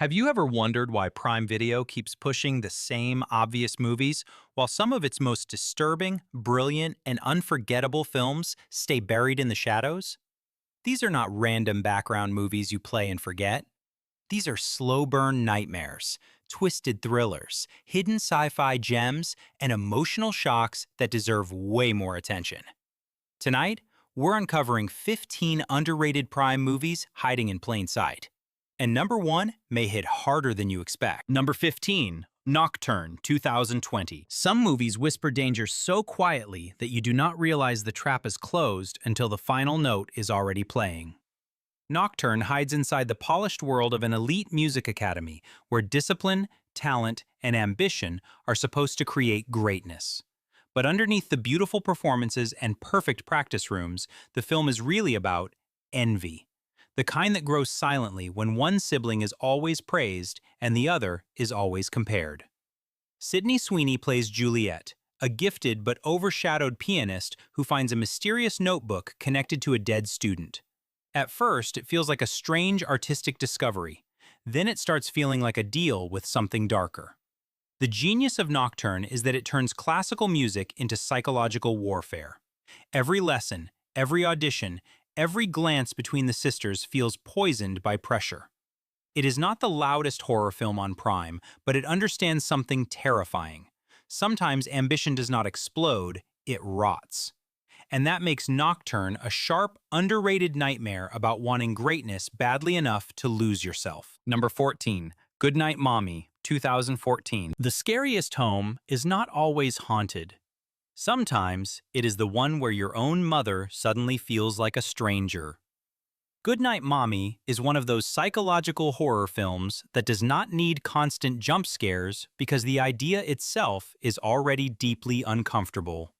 Have you ever wondered why Prime Video keeps pushing the same obvious movies, while some of its most disturbing, brilliant, and unforgettable films stay buried in the shadows? These are not random background movies you play and forget. These are slow-burn nightmares, twisted thrillers, hidden sci-fi gems, and emotional shocks that deserve way more attention. Tonight, we're uncovering 15 underrated Prime movies hiding in plain sight. And number one may hit harder than you expect. Number 15, Nocturne, 2020. Some movies whisper danger so quietly that you do not realize the trap is closed until the final note is already playing. Nocturne hides inside the polished world of an elite music academy where discipline, talent, and ambition are supposed to create greatness. But underneath the beautiful performances and perfect practice rooms, the film is really about envy. The kind that grows silently when one sibling is always praised and the other is always compared. Sydney Sweeney plays Juliet, a gifted but overshadowed pianist who finds a mysterious notebook connected to a dead student. At first, it feels like a strange artistic discovery. Then it starts feeling like a deal with something darker. The genius of Nocturne is that it turns classical music into psychological warfare. Every lesson, every audition, every glance between the sisters feels poisoned by pressure. It is not the loudest horror film on Prime, but it understands something terrifying. Sometimes ambition does not explode, it rots. And that makes Nocturne a sharp, underrated nightmare about wanting greatness badly enough to lose yourself. Number 14, Goodnight Mommy, 2014. The scariest home is not always haunted. Sometimes it is the one where your own mother suddenly feels like a stranger. Goodnight Mommy is one of those psychological horror films that does not need constant jump scares because the idea itself is already deeply uncomfortable.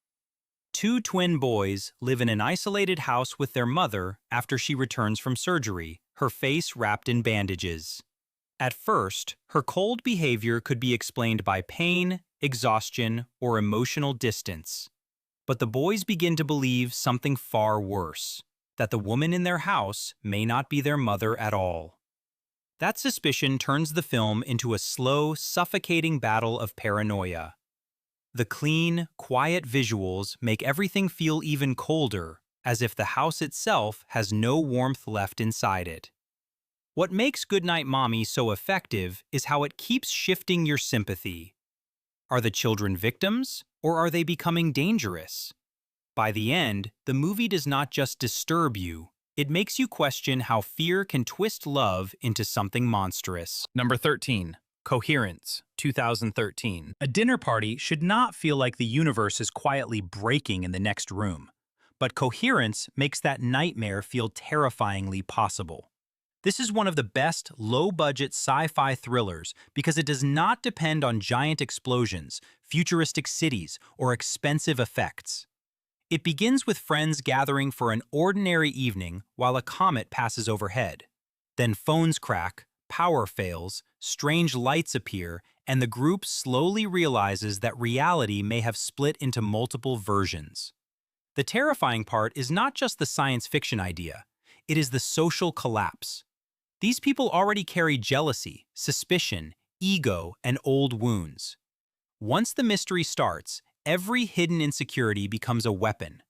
Two twin boys live in an isolated house with their mother after she returns from surgery, her face wrapped in bandages. At first, her cold behavior could be explained by pain, exhaustion, or emotional distance. But the boys begin to believe something far worse, that the woman in their house may not be their mother at all. That suspicion turns the film into a slow, suffocating battle of paranoia. The clean, quiet visuals make everything feel even colder, as if the house itself has no warmth left inside it. What makes Goodnight Mommy so effective is how it keeps shifting your sympathy. Are the children victims, or are they becoming dangerous? By the end, the movie does not just disturb you, it makes you question how fear can twist love into something monstrous. Number 13. Coherence, 2013. A dinner party should not feel like the universe is quietly breaking in the next room, but Coherence makes that nightmare feel terrifyingly possible. This is one of the best low-budget sci-fi thrillers because it does not depend on giant explosions, futuristic cities, or expensive effects. It begins with friends gathering for an ordinary evening while a comet passes overhead. Then phones crack, power fails, strange lights appear, and the group slowly realizes that reality may have split into multiple versions. The terrifying part is not just the science fiction idea, it is the social collapse. These people already carry jealousy, suspicion, ego, and old wounds. Once the mystery starts, every hidden insecurity becomes a weapon.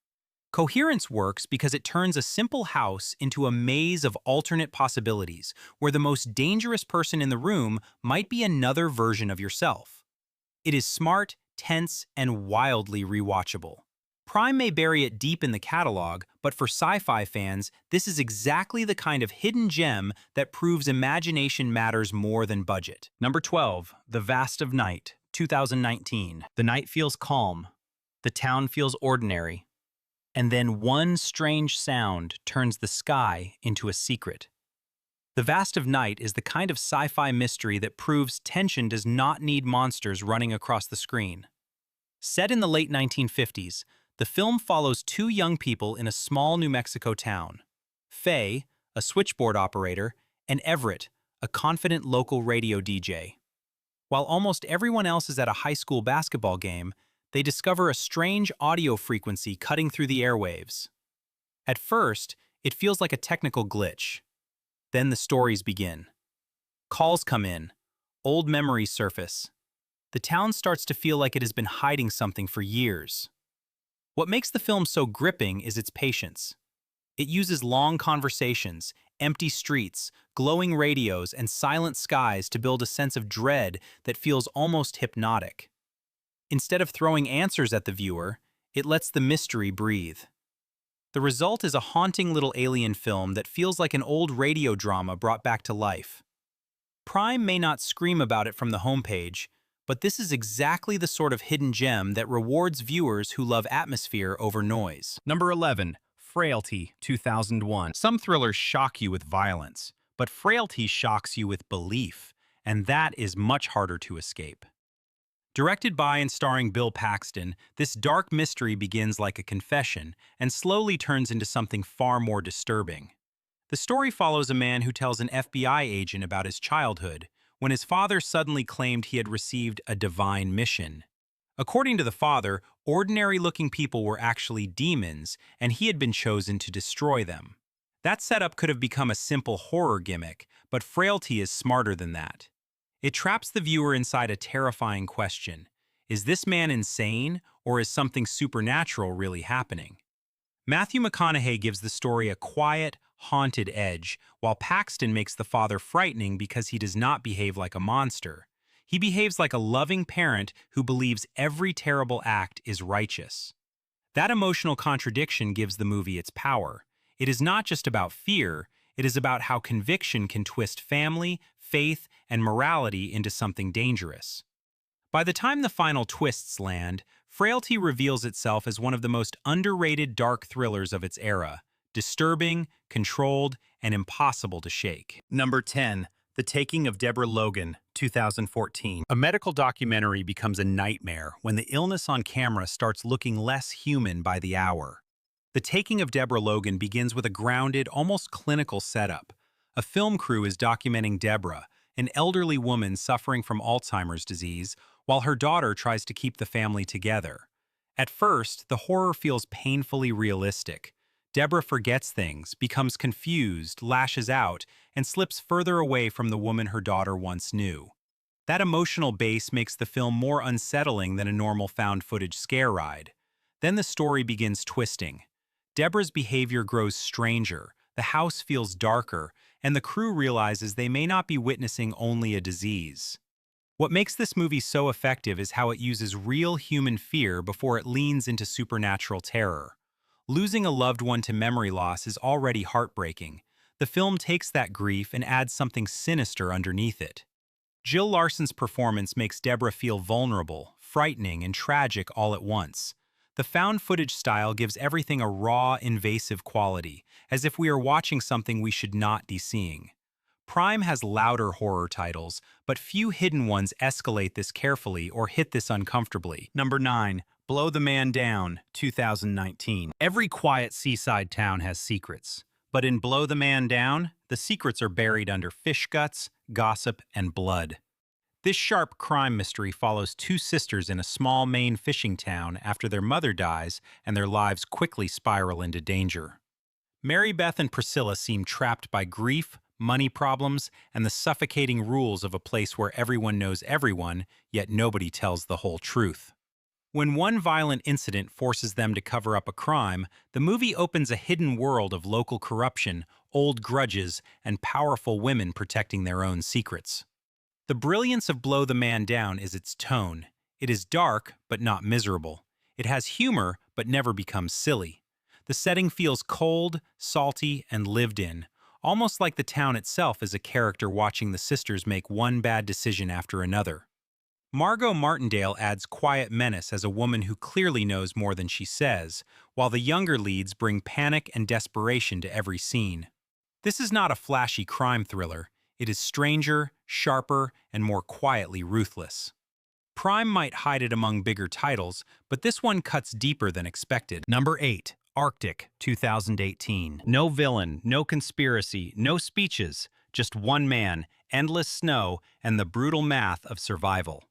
Coherence works because it turns a simple house into a maze of alternate possibilities, where the most dangerous person in the room might be another version of yourself. It is smart, tense, and wildly rewatchable. Prime may bury it deep in the catalog, but for sci-fi fans, this is exactly the kind of hidden gem that proves imagination matters more than budget. Number 12, The Vast of Night, 2019. The night feels calm. The town feels ordinary. And then one strange sound turns the sky into a secret. The Vast of Night is the kind of sci-fi mystery that proves tension does not need monsters running across the screen. Set in the late 1950s, the film follows two young people in a small New Mexico town. Faye, a switchboard operator, and Everett, a confident local radio DJ. While almost everyone else is at a high school basketball game, they discover a strange audio frequency cutting through the airwaves. At first, it feels like a technical glitch. Then the stories begin. Calls come in. Old memories surface. The town starts to feel like it has been hiding something for years. What makes the film so gripping is its patience. It uses long conversations, empty streets, glowing radios, and silent skies to build a sense of dread that feels almost hypnotic. Instead of throwing answers at the viewer, it lets the mystery breathe. The result is a haunting little alien film that feels like an old radio drama brought back to life. Prime may not scream about it from the homepage, but this is exactly the sort of hidden gem that rewards viewers who love atmosphere over noise. Number 11. Frailty, 2001. Some thrillers shock you with violence, but Frailty shocks you with belief, and that is much harder to escape. Directed by and starring Bill Paxton, this dark mystery begins like a confession and slowly turns into something far more disturbing. The story follows a man who tells an FBI agent about his childhood, when his father suddenly claimed he had received a divine mission. According to the father, ordinary-looking people were actually demons, and he had been chosen to destroy them. That setup could have become a simple horror gimmick, but Frailty is smarter than that. It traps the viewer inside a terrifying question. Is this man insane, or is something supernatural really happening? Matthew McConaughey gives the story a quiet, haunted edge, while Paxton makes the father frightening because he does not behave like a monster. He behaves like a loving parent who believes every terrible act is righteous. That emotional contradiction gives the movie its power. It is not just about fear, it is about how conviction can twist family, faith, and morality into something dangerous. By the time the final twists land, Frailty reveals itself as one of the most underrated dark thrillers of its era, disturbing, controlled, and impossible to shake. Number 10. The Taking of Deborah Logan, 2014. A medical documentary becomes a nightmare when the illness on camera starts looking less human by the hour. The Taking of Deborah Logan begins with a grounded, almost clinical setup. A film crew is documenting Deborah, an elderly woman suffering from Alzheimer's disease, while her daughter tries to keep the family together. At first, the horror feels painfully realistic. Deborah forgets things, becomes confused, lashes out, and slips further away from the woman her daughter once knew. That emotional base makes the film more unsettling than a normal found-footage scare ride. Then the story begins twisting. Deborah's behavior grows stranger, the house feels darker, and the crew realizes they may not be witnessing only a disease. What makes this movie so effective is how it uses real human fear before it leans into supernatural terror. Losing a loved one to memory loss is already heartbreaking. The film takes that grief and adds something sinister underneath it. Jill Larson's performance makes Deborah feel vulnerable, frightening, and tragic all at once. The found-footage style gives everything a raw, invasive quality, as if we are watching something we should not be seeing. Prime has louder horror titles, but few hidden ones escalate this carefully or hit this uncomfortably. Number 9. Blow the Man Down, 2019. Every quiet seaside town has secrets, but in Blow the Man Down, the secrets are buried under fish guts, gossip, and blood. This sharp crime mystery follows two sisters in a small Maine fishing town after their mother dies and their lives quickly spiral into danger. Mary Beth and Priscilla seem trapped by grief, money problems, and the suffocating rules of a place where everyone knows everyone, yet nobody tells the whole truth. When one violent incident forces them to cover up a crime, the movie opens a hidden world of local corruption, old grudges, and powerful women protecting their own secrets. The brilliance of Blow the Man Down is its tone. It is dark, but not miserable. It has humor, but never becomes silly. The setting feels cold, salty, and lived in, almost like the town itself is a character watching the sisters make one bad decision after another. Margot Martindale adds quiet menace as a woman who clearly knows more than she says, while the younger leads bring panic and desperation to every scene. This is not a flashy crime thriller. It is stranger, sharper, and more quietly ruthless. Prime might hide it among bigger titles, but this one cuts deeper than expected. Number 8. Arctic, 2018. No villain, no conspiracy, no speeches, just one man, endless snow, and the brutal math of survival.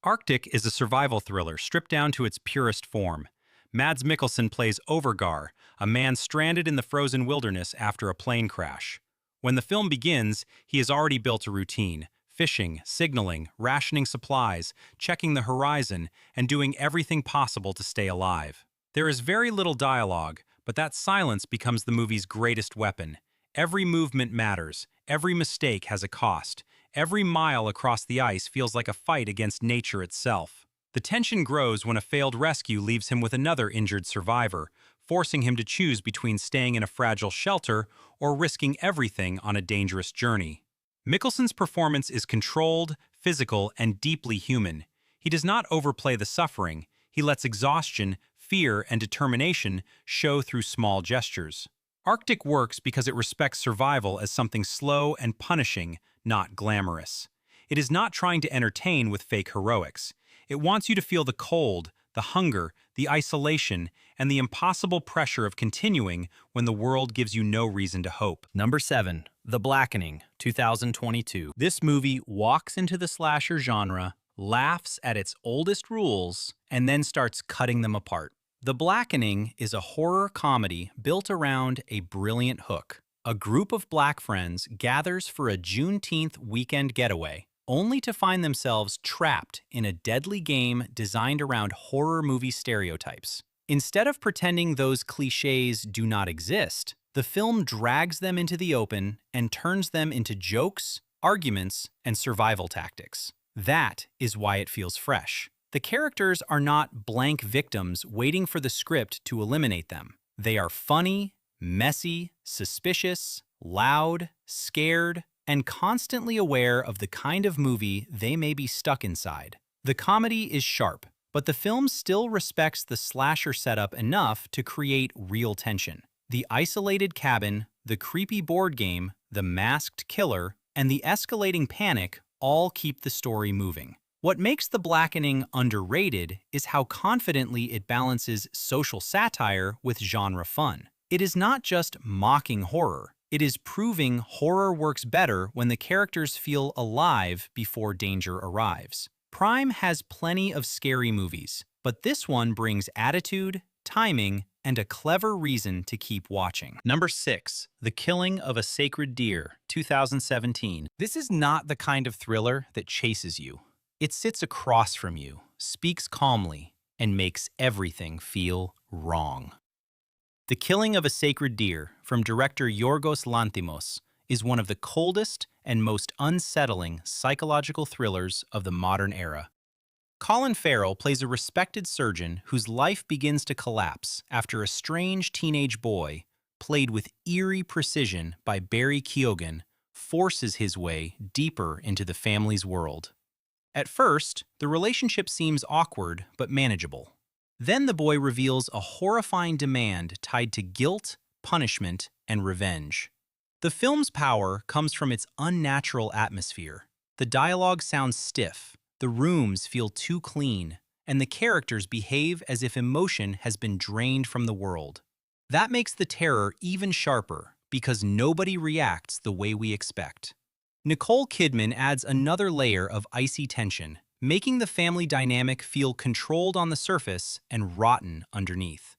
Arctic is a survival thriller stripped down to its purest form. Mads Mikkelsen plays Overgar, a man stranded in the frozen wilderness after a plane crash. When the film begins, he has already built a routine: fishing, signaling, rationing supplies, checking the horizon, and doing everything possible to stay alive. There is very little dialogue, but that silence becomes the movie's greatest weapon. Every movement matters, every mistake has a cost, every mile across the ice feels like a fight against nature itself. The tension grows when a failed rescue leaves him with another injured survivor, forcing him to choose between staying in a fragile shelter or risking everything on a dangerous journey. Mickelson's performance is controlled, physical, and deeply human. He does not overplay the suffering. He lets exhaustion, fear, and determination show through small gestures. Arctic works because it respects survival as something slow and punishing, not glamorous. It is not trying to entertain with fake heroics. It wants you to feel the cold, the hunger, the isolation, and the impossible pressure of continuing when the world gives you no reason to hope. Number 7. The Blackening, 2022. This movie walks into the slasher genre, laughs at its oldest rules, and then starts cutting them apart. The Blackening is a horror comedy built around a brilliant hook. A group of black friends gathers for a Juneteenth weekend getaway, only to find themselves trapped in a deadly game designed around horror movie stereotypes. Instead of pretending those cliches do not exist, the film drags them into the open and turns them into jokes, arguments, and survival tactics. That is why it feels fresh. The characters are not blank victims waiting for the script to eliminate them. They are funny, messy, suspicious, loud, scared, and constantly aware of the kind of movie they may be stuck inside. The comedy is sharp, but the film still respects the slasher setup enough to create real tension. The isolated cabin, the creepy board game, the masked killer, and the escalating panic all keep the story moving. What makes The Blackening underrated is how confidently it balances social satire with genre fun. It is not just mocking horror. It is proving horror works better when the characters feel alive before danger arrives. Prime has plenty of scary movies, but this one brings attitude, timing, and a clever reason to keep watching. Number 6. The Killing of a Sacred Deer, 2017. This is not the kind of thriller that chases you. It sits across from you, speaks calmly, and makes everything feel wrong. The Killing of a Sacred Deer, from director Yorgos Lanthimos, is one of the coldest and most unsettling psychological thrillers of the modern era. Colin Farrell plays a respected surgeon whose life begins to collapse after a strange teenage boy, played with eerie precision by Barry Keoghan, forces his way deeper into the family's world. At first, the relationship seems awkward but manageable. Then the boy reveals a horrifying demand tied to guilt, punishment, and revenge. The film's power comes from its unnatural atmosphere. The dialogue sounds stiff, the rooms feel too clean, and the characters behave as if emotion has been drained from the world. That makes the terror even sharper because nobody reacts the way we expect. Nicole Kidman adds another layer of icy tension, making the family dynamic feel controlled on the surface and rotten underneath.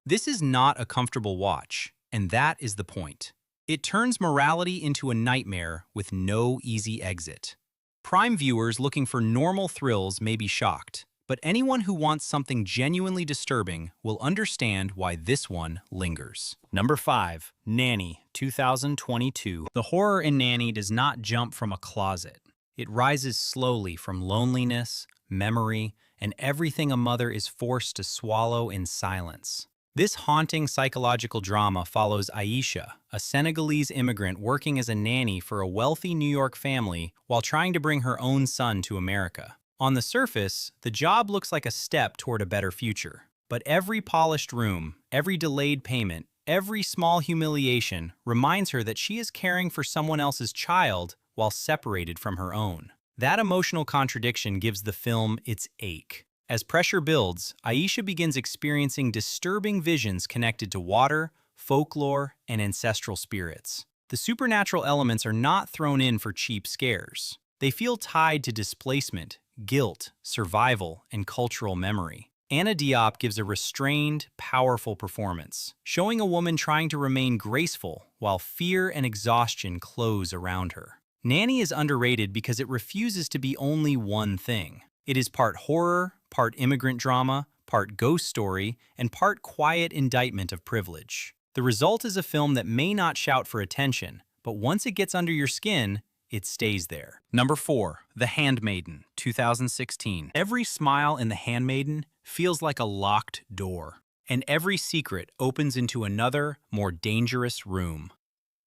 This is not a comfortable watch, and that is the point. It turns morality into a nightmare with no easy exit. Prime viewers looking for normal thrills may be shocked, but anyone who wants something genuinely disturbing will understand why this one lingers. Number 5. Nanny, 2022. The horror in Nanny does not jump from a closet. It rises slowly from loneliness, memory, and everything a mother is forced to swallow in silence. This haunting psychological drama follows Aisha, a Senegalese immigrant working as a nanny for a wealthy New York family while trying to bring her own son to America. On the surface, the job looks like a step toward a better future. But every polished room, every delayed payment, every small humiliation reminds her that she is caring for someone else's child while separated from her own. That emotional contradiction gives the film its ache. As pressure builds, Aisha begins experiencing disturbing visions connected to water, folklore, and ancestral spirits. The supernatural elements are not thrown in for cheap scares. They feel tied to displacement, guilt, survival, and cultural memory. Anna Diop gives a restrained, powerful performance, showing a woman trying to remain graceful while fear and exhaustion close around her. Nanny is underrated because it refuses to be only one thing. It is part horror, part immigrant drama, part ghost story, and part quiet indictment of privilege. The result is a film that may not shout for attention, but once it gets under your skin, it stays there. Number 4. The Handmaiden, 2016. Every smile in The Handmaiden feels like a locked door, and every secret opens into another, more dangerous room.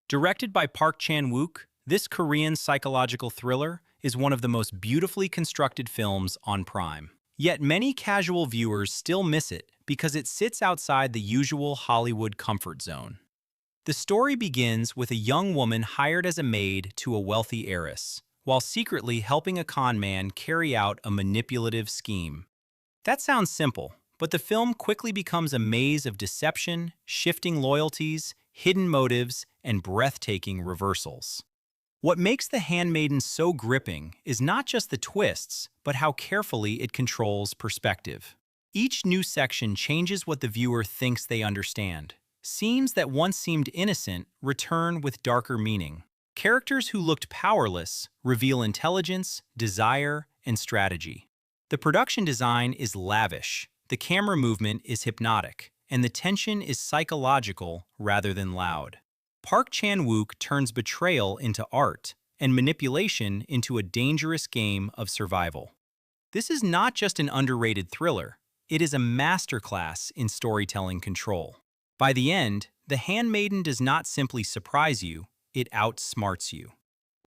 Directed by Park Chan-wook, this Korean psychological thriller is one of the most beautifully constructed films on Prime. Yet many casual viewers still miss it because it sits outside the usual Hollywood comfort zone. The story begins with a young woman hired as a maid to a wealthy heiress, while secretly helping a con man carry out a manipulative scheme. That sounds simple, but the film quickly becomes a maze of deception, shifting loyalties, hidden motives, and breathtaking reversals. What makes The Handmaiden so gripping is not just the twists, but how carefully it controls perspective. Each new section changes what the viewer thinks they understand. Scenes that once seemed innocent return with darker meaning. Characters who looked powerless reveal intelligence, desire, and strategy. The production design is lavish, the camera movement is hypnotic, and the tension is psychological rather than loud. Park Chan-wook turns betrayal into art and manipulation into a dangerous game of survival. This is not just an underrated thriller, it is a masterclass in storytelling control. By the end, The Handmaiden does not simply surprise you, it outsmarts you.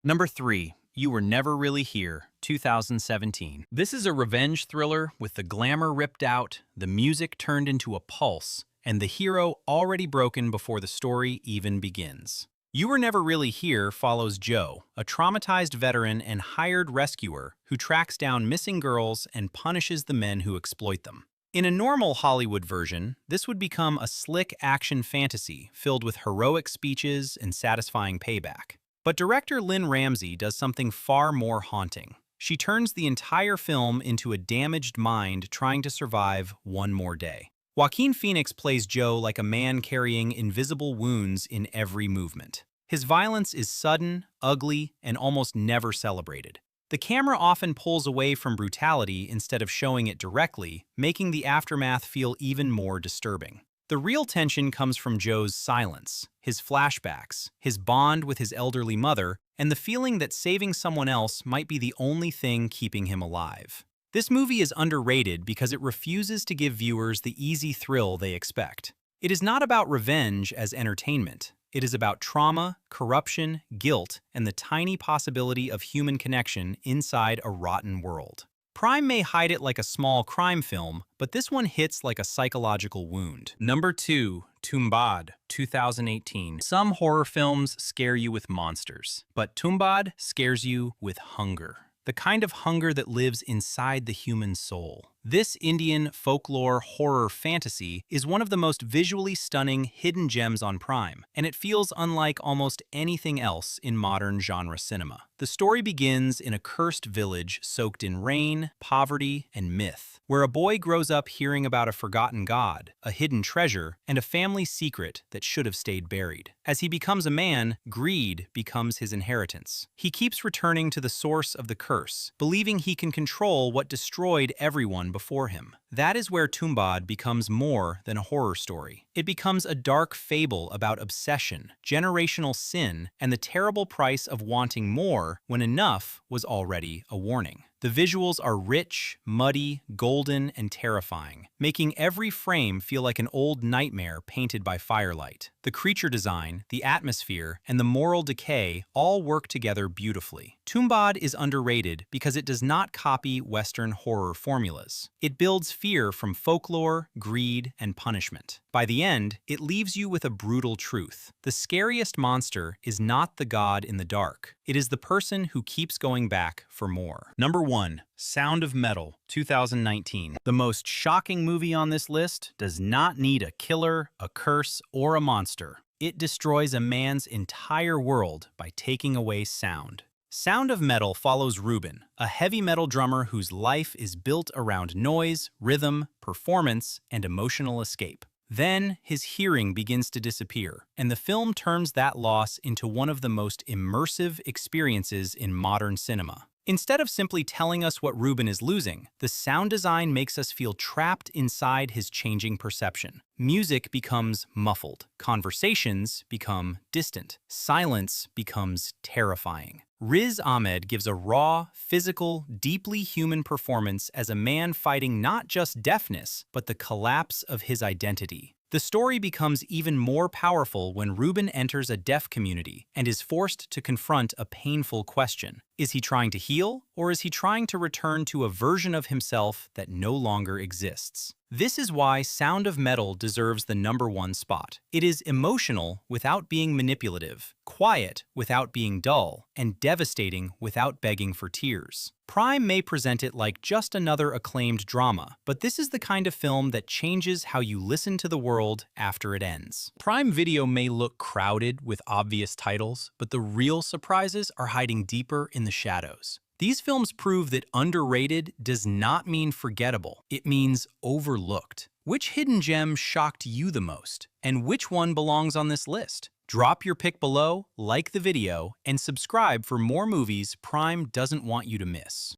Number 3. You Were Never Really Here, 2017. This is a revenge thriller with the glamour ripped out, the music turned into a pulse, and the hero already broken before the story even begins. You Were Never Really Here follows Joe, a traumatized veteran and hired rescuer who tracks down missing girls and punishes the men who exploit them. In a normal Hollywood version, this would become a slick action fantasy filled with heroic speeches and satisfying payback. But director Lynn Ramsey does something far more haunting. She turns the entire film into a damaged mind trying to survive one more day. Joaquin Phoenix plays Joe like a man carrying invisible wounds in every movement. His violence is sudden, ugly, and almost never celebrated. The camera often pulls away from brutality instead of showing it directly, making the aftermath feel even more disturbing. The real tension comes from Joe's silence, his flashbacks, his bond with his elderly mother, and the feeling that saving someone else might be the only thing keeping him alive. This movie is underrated because it refuses to give viewers the easy thrill they expect. It is not about revenge as entertainment. It is about trauma, corruption, guilt, and the tiny possibility of human connection inside a rotten world. Prime may hide it like a small crime film, but this one hits like a psychological wound. Number 2. Tumbad, 2018. Some horror films scare you with monsters, but Tumbad scares you with hunger. The kind of hunger that lives inside the human soul. This Indian folklore horror fantasy is one of the most visually stunning hidden gems on Prime, and it feels unlike almost anything else in modern genre cinema. The story begins in a cursed village soaked in rain, poverty, and myth, where a boy grows up hearing about a forgotten god, a hidden treasure, and a family secret that should have stayed buried. As he becomes a man, greed becomes his inheritance. He keeps returning to the source of the curse, believing he can control what destroyed everyone before him. That is where Tumbad becomes more than a horror story. It becomes a dark fable about obsession, generational sin, and the terrible price of wanting more when enough was already a warning. The visuals are rich, muddy, golden, and terrifying, making every frame feel like an old nightmare painted by firelight. The creature design, the atmosphere, and the moral decay all work together beautifully. Tumbad is underrated because it does not copy Western horror formulas. It builds fear from folklore, greed, and punishment. By the end, it leaves you with a brutal truth. The scariest monster is not the god in the dark. It is the person who keeps going back for more. Number 1. Sound of Metal, 2019. The most shocking movie on this list does not need a killer, a curse, or a monster. It destroys a man's entire world by taking away sound. Sound of Metal follows Ruben, a heavy metal drummer whose life is built around noise, rhythm, performance, and emotional escape. Then, his hearing begins to disappear, and the film turns that loss into one of the most immersive experiences in modern cinema. Instead of simply telling us what Ruben is losing, the sound design makes us feel trapped inside his changing perception. Music becomes muffled, conversations become distant, silence becomes terrifying. Riz Ahmed gives a raw, physical, deeply human performance as a man fighting not just deafness, but the collapse of his identity. The story becomes even more powerful when Ruben enters a deaf community and is forced to confront a painful question. Is he trying to heal, or is he trying to return to a version of himself that no longer exists? This is why Sound of Metal deserves the #1 spot. It is emotional without being manipulative, quiet without being dull, and devastating without begging for tears. Prime may present it like just another acclaimed drama, but this is the kind of film that changes how you listen to the world after it ends. Prime Video may look crowded with obvious titles, but the real surprises are hiding deeper in the shadows. These films prove that underrated does not mean forgettable. It means overlooked. Which hidden gem shocked you the most? And which one belongs on this list? Drop your pick below, like the video, and subscribe for more movies Prime doesn't want you to miss.